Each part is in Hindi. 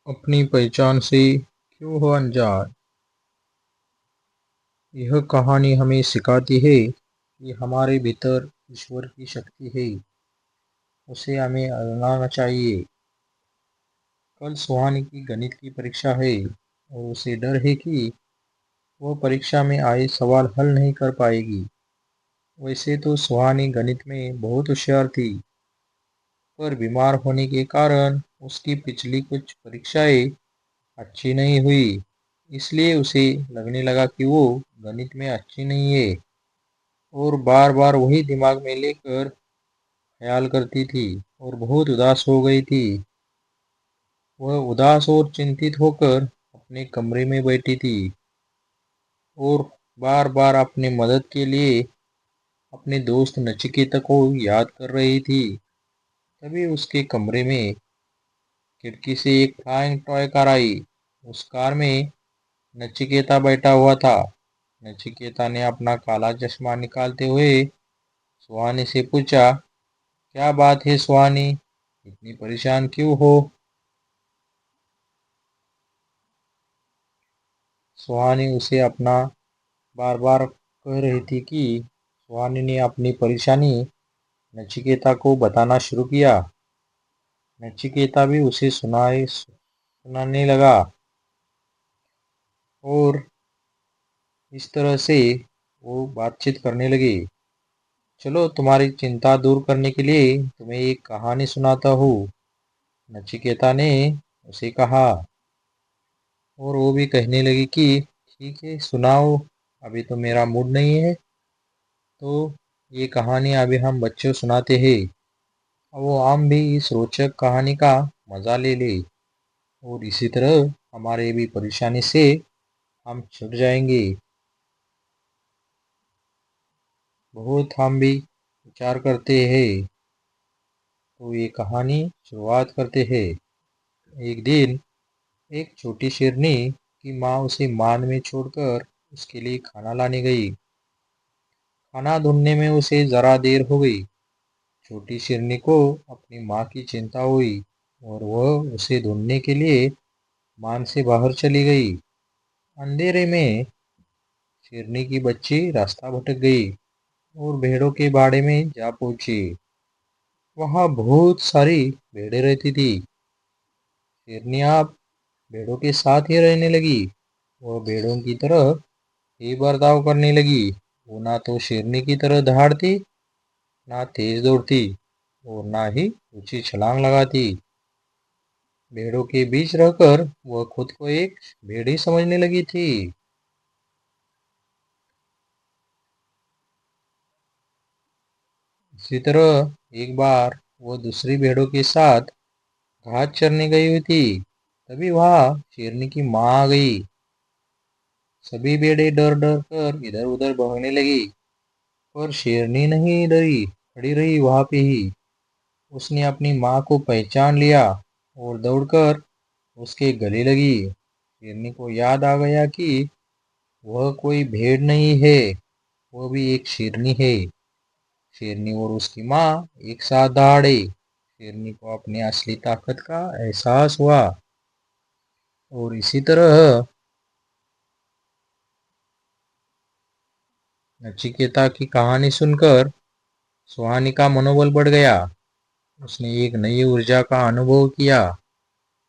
अपनी पहचान से क्यों हो अनजान। यह कहानी हमें सिखाती है कि हमारे भीतर ईश्वर की शक्ति है, उसे हमें अपनाना चाहिए। कल सुहानी की गणित की परीक्षा है और उसे डर है कि वह परीक्षा में आए सवाल हल नहीं कर पाएगी। वैसे तो सुहानी गणित में बहुत होशियार थी, पर बीमार होने के कारण उसकी पिछली कुछ परीक्षाएं अच्छी नहीं हुई। इसलिए उसे लगने लगा कि वो गणित में अच्छी नहीं है और बार बार वही दिमाग में लेकर ख्याल करती थी और बहुत उदास हो गई थी। वह उदास और चिंतित होकर अपने कमरे में बैठी थी और बार बार अपने मदद के लिए अपने दोस्त नचिकेता को याद कर रही थी। तभी उसके कमरे में खिड़की से एक फ्लाइंग टॉय कार आई। उस कार में नचिकेता बैठा हुआ था। नचिकेता ने अपना काला चश्मा निकालते हुए सुहानी से पूछा, क्या बात है सुहानी, इतनी परेशान क्यों हो। सुहानी उसे अपना बार बार कह रही थी कि सुहानी ने अपनी परेशानी नचिकेता को बताना शुरू किया। नचिकेता भी उसे सुनाने लगा और इस तरह से वो बातचीत करने लगी। चलो तुम्हारी चिंता दूर करने के लिए तुम्हें एक कहानी सुनाता हूँ, नचिकेता ने उसे कहा। और वो भी कहने लगी कि ठीक है सुनाओ, अभी तो मेरा मूड नहीं है, तो ये कहानी अभी हम बच्चों सुनाते हैं। अब वो हम भी इस रोचक कहानी का मज़ा ले ले और इसी तरह हमारे भी परेशानी से हम छूट जाएंगे। बहुत हम भी विचार करते हैं, तो ये कहानी शुरुआत करते हैं। एक दिन एक छोटी शेरनी की माँ उसे मान में छोड़कर उसके लिए खाना लाने गई। खाना ढूंढने में उसे ज़रा देर हो गई। छोटी शेरनी को अपनी माँ की चिंता हुई और वह उसे ढूंढने के लिए मान से बाहर चली गई। अंधेरे में शेरनी की बच्ची रास्ता भटक गई और भेड़ों के बाड़े में जा पहुंची। वहां बहुत सारी भेड़ें रहती थी। शेरनी आप भेड़ों के साथ ही रहने लगी। वह भेड़ों की तरह ही बर्ताव करने लगी। वो ना तो शेरनी की तरह दहाड़ती, ना तेज दौड़ती और ना ही ऊंची छलांग लगाती। भेड़ों के बीच रहकर वह खुद को एक भेड़ी समझने लगी थी। इसी तरह एक बार वह दूसरी भेड़ों के साथ घास चरने गई हुई थी। तभी वहां शेरनी की माँ आ गई। सभी भेड़ें डर डर कर इधर उधर भागने लगी, पर शेरनी नहीं डरी, खड़ी रही वहां पे ही। उसने अपनी माँ को पहचान लिया और दौड़कर उसके गले लगी। शेरनी को याद आ गया कि वह कोई भेड़ नहीं है, वह भी एक शेरनी है। शेरनी और उसकी माँ एक साथ दहाड़े। शेरनी को अपनी असली ताकत का एहसास हुआ और इसी तरह नचिकेता की कहानी सुनकर सुहानी का मनोबल बढ़ गया। उसने एक नई ऊर्जा का अनुभव किया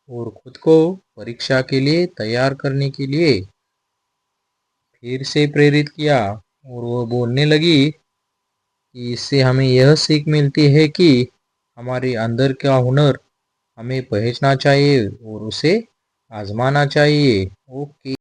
और खुद को परीक्षा के लिए तैयार करने के लिए फिर से प्रेरित किया। और वह बोलने लगी कि इससे हमें यह सीख मिलती है कि हमारे अंदर का हुनर हमें पहचानना चाहिए और उसे आजमाना चाहिए। ओके।